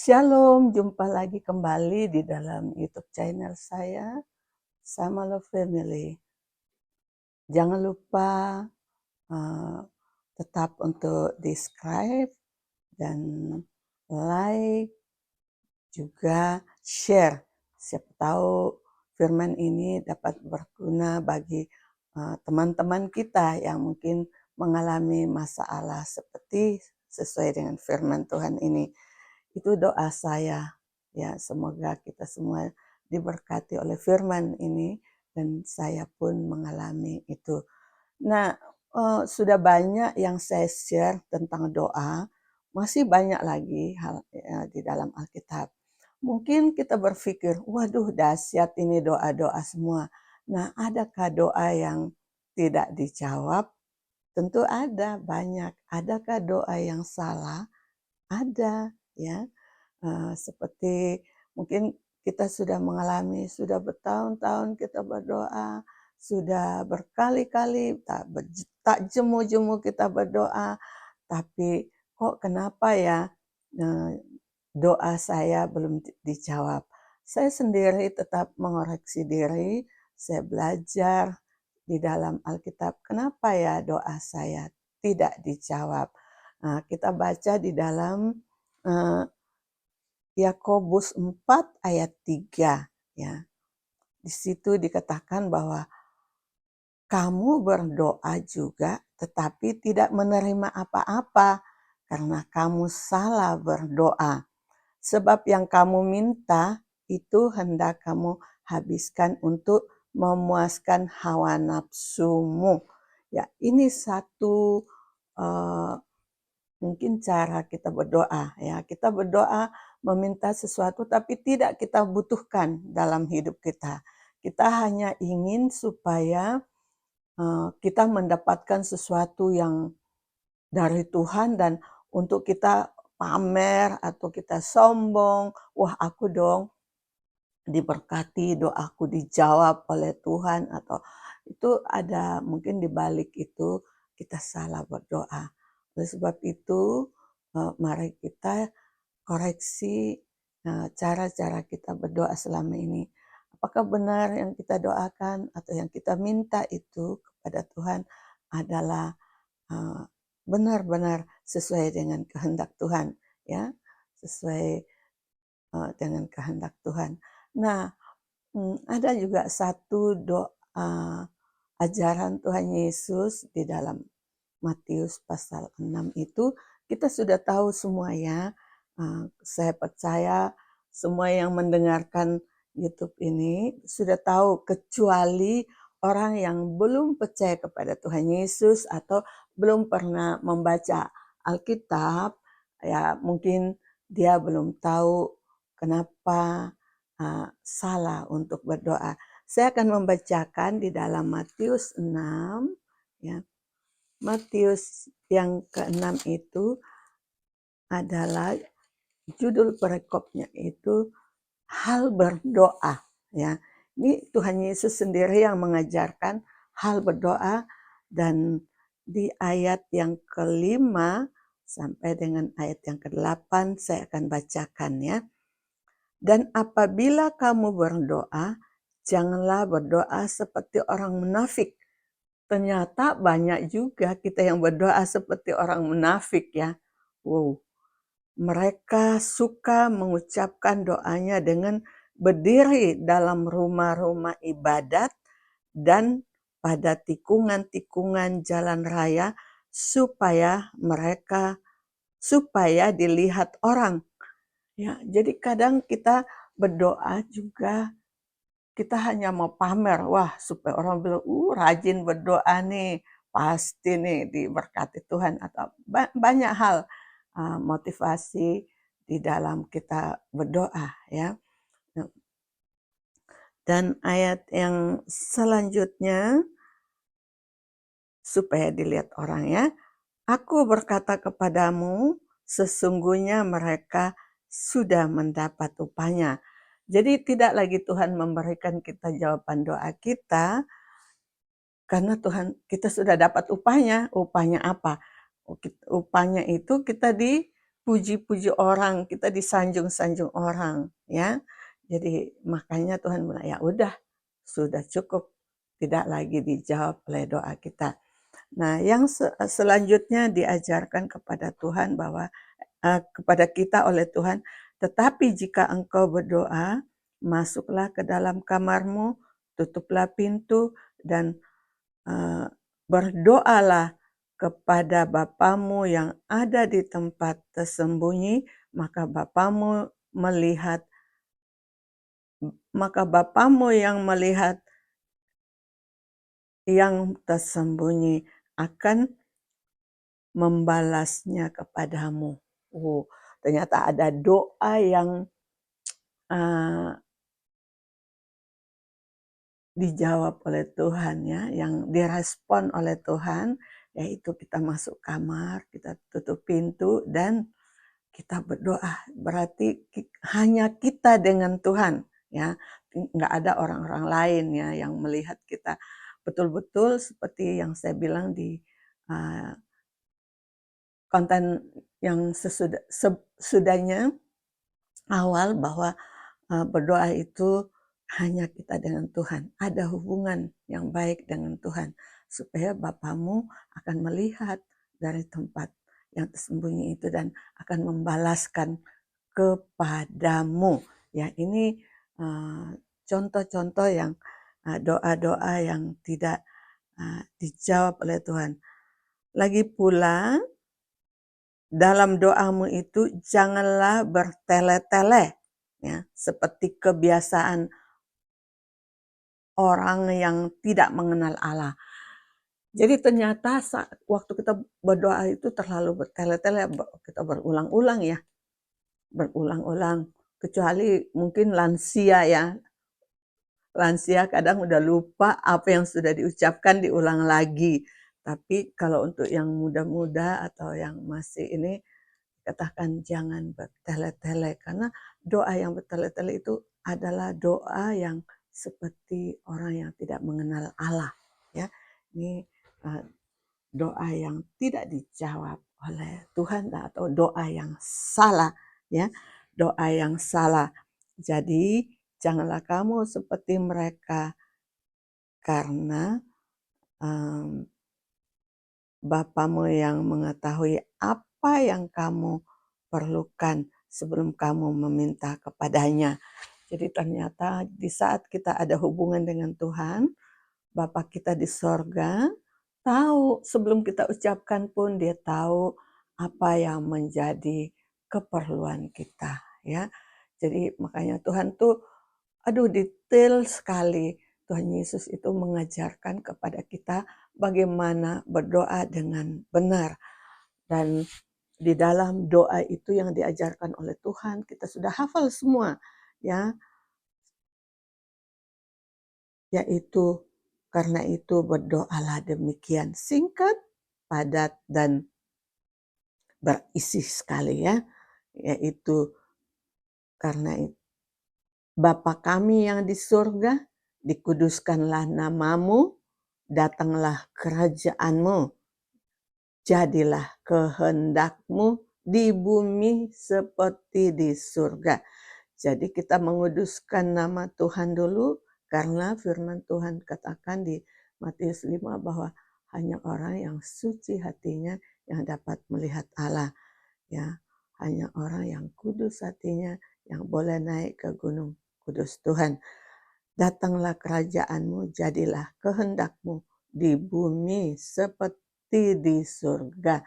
Shalom, jumpa lagi kembali di dalam YouTube channel saya, Sama Love Family. Jangan lupa tetap untuk di-subscribe dan like, juga share. Siapa tahu firman ini dapat berguna bagi teman-teman kita yang mungkin mengalami masalah seperti sesuai dengan firman Tuhan ini. Itu doa saya, ya semoga kita semua diberkati oleh firman ini dan saya pun mengalami itu. Nah, sudah banyak yang saya share tentang doa, masih banyak lagi hal di dalam Alkitab. Mungkin kita berpikir, waduh dahsyat ini doa-doa semua. Nah, adakah doa yang tidak dijawab? Tentu ada, banyak. Adakah doa yang salah? Ada, ya. Seperti mungkin kita sudah mengalami, sudah bertahun-tahun kita berdoa, sudah berkali-kali tak jemu-jemu kita berdoa, tapi kok kenapa ya doa saya belum dijawab. Saya sendiri tetap mengoreksi diri, saya belajar di dalam Alkitab, kenapa ya doa saya tidak dijawab. Nah, kita baca di dalam Yakobus 4 ayat 3 ya. Di situ dikatakan bahwa kamu berdoa juga tetapi tidak menerima apa-apa karena kamu salah berdoa. Sebab yang kamu minta itu hendak kamu habiskan untuk memuaskan hawa nafsumu. Ya, ini satu mungkin cara kita berdoa ya. Kita berdoa meminta sesuatu tapi tidak kita butuhkan dalam hidup kita. Kita hanya ingin supaya kita mendapatkan sesuatu yang dari Tuhan dan untuk kita pamer atau kita sombong, wah aku dong diberkati, doaku dijawab oleh Tuhan, atau itu ada mungkin di balik itu kita salah berdoa. Oleh sebab itu mari kita koreksi cara-cara kita berdoa selama ini. Apakah benar yang kita doakan atau yang kita minta itu kepada Tuhan adalah benar-benar sesuai dengan kehendak Tuhan, ya, sesuai dengan kehendak Tuhan. Nah, ada juga satu doa ajaran Tuhan Yesus di dalam Matius pasal 6 itu, kita sudah tahu semua ya. Saya percaya semua yang mendengarkan YouTube ini sudah tahu, kecuali orang yang belum percaya kepada Tuhan Yesus atau belum pernah membaca Alkitab, ya mungkin dia belum tahu kenapa salah untuk berdoa. Saya akan membacakan di dalam Matius 6, ya. Matius yang ke-6 itu adalah judul perikopnya itu hal berdoa, ya. Ini Tuhan Yesus sendiri yang mengajarkan hal berdoa, dan di ayat yang ke-5 sampai dengan ayat yang ke-8 saya akan bacakan ya. Dan apabila kamu berdoa, janganlah berdoa seperti orang munafik. Ternyata banyak juga kita yang berdoa seperti orang munafik ya. Wow. Mereka suka mengucapkan doanya dengan berdiri dalam rumah-rumah ibadat dan pada tikungan-tikungan jalan raya supaya dilihat orang. Ya, jadi kadang kita berdoa juga kita hanya mau pamer, wah supaya orang bilang, rajin berdoa nih, pasti nih diberkati Tuhan, atau banyak hal motivasi di dalam kita berdoa ya. Dan ayat yang selanjutnya, supaya dilihat orang ya, aku berkata kepadamu, sesungguhnya mereka sudah mendapat upahnya. Jadi tidak lagi Tuhan memberikan kita jawaban doa kita, karena Tuhan kita sudah dapat upahnya. Upahnya apa? Upahnya itu kita dipuji-puji orang, kita disanjung-sanjung orang, ya. Jadi makanya Tuhan bilang, "Ya udah, sudah cukup, tidak lagi dijawab oleh doa kita." Nah, yang selanjutnya diajarkan kepada Tuhan bahwa kepada kita oleh Tuhan, "Tetapi jika engkau berdoa, masuklah ke dalam kamarmu, tutuplah pintu, dan eee, berdoalah kepada Bapamu yang ada di tempat tersembunyi, maka Bapamu melihat maka Bapamu yang melihat yang tersembunyi akan membalasnya kepadamu." Ternyata ada doa yang eee, dijawab oleh Tuhan, ya, yang direspon oleh Tuhan, yaitu kita masuk kamar, kita tutup pintu, dan kita berdoa. Berarti hanya kita dengan Tuhan, ya, nggak ada orang-orang lain, ya, yang melihat kita. Betul-betul seperti yang saya bilang di uh, konten yang sesudahnya awal, bahwa berdoa itu hanya kita dengan Tuhan. Ada hubungan yang baik dengan Tuhan. Supaya Bapamu akan melihat dari tempat yang tersembunyi itu dan akan membalaskan kepadamu. Ya, ini contoh-contoh yang doa-doa yang tidak dijawab oleh Tuhan. Lagi pula, dalam doamu itu janganlah bertele-tele, ya, seperti kebiasaan orang yang tidak mengenal Allah. Jadi ternyata waktu kita berdoa itu terlalu bertele-tele, kita berulang-ulang, ya, berulang-ulang. Kecuali mungkin lansia, ya. Lansia kadang udah lupa apa yang sudah diucapkan, diulang lagi. Tapi kalau untuk yang muda-muda atau yang masih ini, katakan jangan bertele-tele, karena doa yang bertele-tele itu adalah doa yang seperti orang yang tidak mengenal Allah, ya. Ini doa yang tidak dijawab oleh Tuhan, atau doa yang salah, ya, doa yang salah. Jadi janganlah kamu seperti mereka, karena Bapamu yang mengetahui apa yang kamu perlukan sebelum kamu meminta kepadanya. Jadi ternyata di saat kita ada hubungan dengan Tuhan, Bapa kita di sorga tahu, sebelum kita ucapkan pun Dia tahu apa yang menjadi keperluan kita, ya. Jadi makanya Tuhan tuh detail sekali. Tuhan Yesus itu mengajarkan kepada kita bagaimana berdoa dengan benar. Dan di dalam doa itu yang diajarkan oleh Tuhan, kita sudah hafal semua, ya. Yaitu, karena itu berdoalah demikian. Singkat, padat, dan berisi sekali, ya. Yaitu, karena Bapa kami yang di surga, dikuduskanlah namamu, datanglah kerajaanmu, jadilah kehendakmu di bumi seperti di surga. Jadi kita menguduskan nama Tuhan dulu, karena firman Tuhan katakan di Matius 5 bahwa hanya orang yang suci hatinya yang dapat melihat Allah, ya. Hanya orang yang kudus hatinya yang boleh naik ke gunung kudus Tuhan. Datanglah kerajaanmu, jadilah kehendakmu di bumi seperti di surga.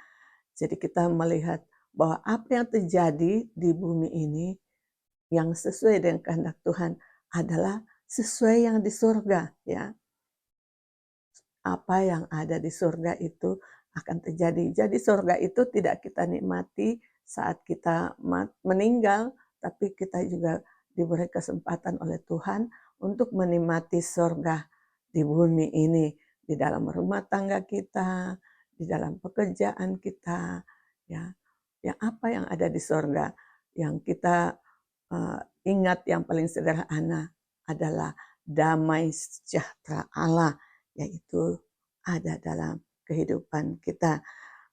Jadi kita melihat bahwa apa yang terjadi di bumi ini yang sesuai dengan kehendak Tuhan adalah sesuai yang di surga, ya. Apa yang ada di surga itu akan terjadi. Jadi surga itu tidak kita nikmati saat kita meninggal, tapi kita juga diberi kesempatan oleh Tuhan untuk menikmati surga di bumi ini, di dalam rumah tangga kita, di dalam pekerjaan kita, ya. Ya, apa yang ada di surga yang kita ingat, yang paling sederhana adalah damai sejahtera Allah, yaitu ada dalam kehidupan kita.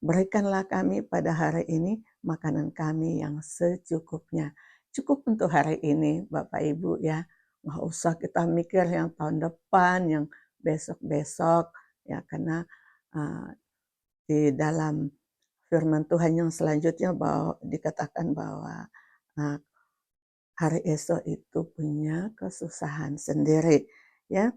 Berikanlah kami pada hari ini makanan kami yang secukupnya. Cukup untuk hari ini Bapak Ibu ya, nggak usah kita mikir yang tahun depan, yang besok-besok ya, karena uh, di dalam firman Tuhan yang selanjutnya bahwa dikatakan bahwa uh, hari esok itu punya kesusahan sendiri ya,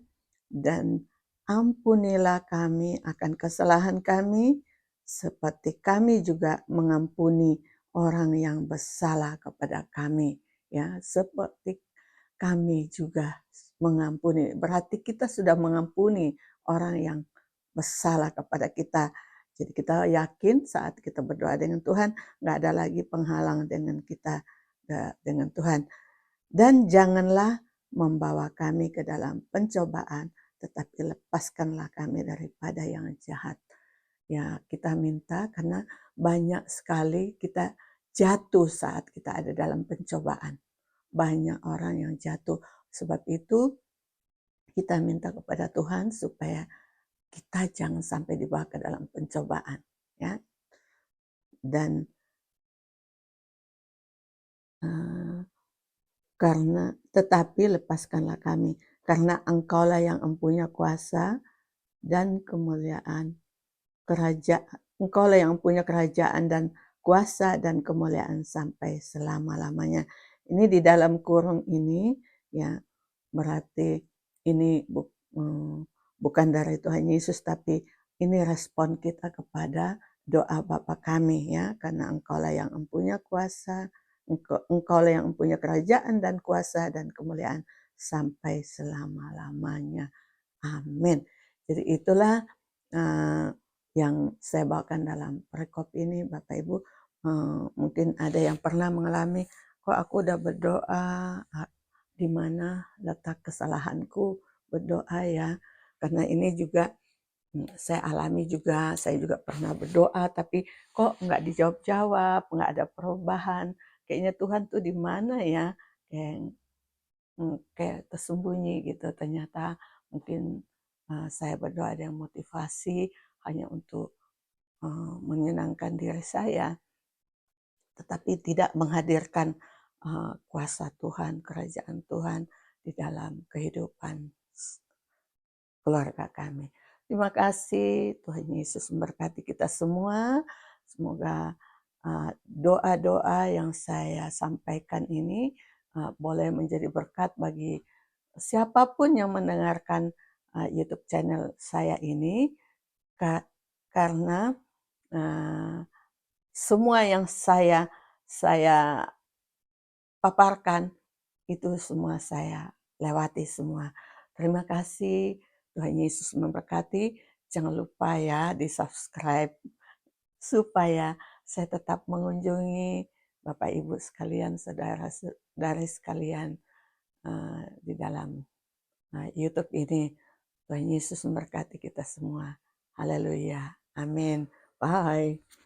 dan ampunilah kami akan kesalahan kami seperti kami juga mengampuni orang yang bersalah kepada kami ya, seperti kami juga mengampuni. Berarti kita sudah mengampuni orang yang bersalah kepada kita. Jadi kita yakin saat kita berdoa dengan Tuhan, nggak ada lagi penghalang dengan kita dengan Tuhan. Dan janganlah membawa kami ke dalam pencobaan, tetapi lepaskanlah kami daripada yang jahat. Ya, kita minta karena banyak sekali kita jatuh saat kita ada dalam pencobaan. Banyak orang yang jatuh. Sebab itu kita minta kepada Tuhan supaya kita jangan sampai dibawa ke dalam pencobaan. Ya. Dan karena tetapi lepaskanlah kami, karena Engkaulah yang empunya kuasa dan kemuliaan kerajaan. Engkaulah yang punya kerajaan dan kuasa dan kemuliaan sampai selama-lamanya. Ini di dalam kurung ini ya, berarti ini bukan dari Tuhan Yesus, tapi ini respon kita kepada doa Bapa kami ya, karena Engkaulah yang empunya kuasa, Engkaulah yang empunya kerajaan dan kuasa dan kemuliaan sampai selama-lamanya. Amin. Jadi itulah yang saya bawakan dalam perikop ini Bapak Ibu. Mungkin ada yang pernah mengalami, kok aku udah berdoa, di mana letak kesalahanku berdoa ya. Karena ini juga saya alami juga, saya juga pernah berdoa tapi kok nggak dijawab-jawab, nggak ada perubahan. Kayaknya Tuhan tuh di mana ya? Kayak tersembunyi gitu. Ternyata mungkin saya berdoa dengan motivasi hanya untuk menyenangkan diri saya, tetapi tidak menghadirkan kuasa Tuhan, kerajaan Tuhan di dalam kehidupan keluarga kami. Terima kasih, Tuhan Yesus memberkati kita semua. Semoga doa-doa yang saya sampaikan ini boleh menjadi berkat bagi siapapun yang mendengarkan YouTube channel saya ini, karena semua yang saya paparkan itu semua saya lewati semua. Terima kasih, Tuhan Yesus memberkati. Jangan lupa ya di-subscribe supaya saya tetap mengunjungi Bapak Ibu sekalian, saudara-saudari sekalian di dalam YouTube ini. Tuhan Yesus memberkati kita semua. Haleluya. Amin. Bye.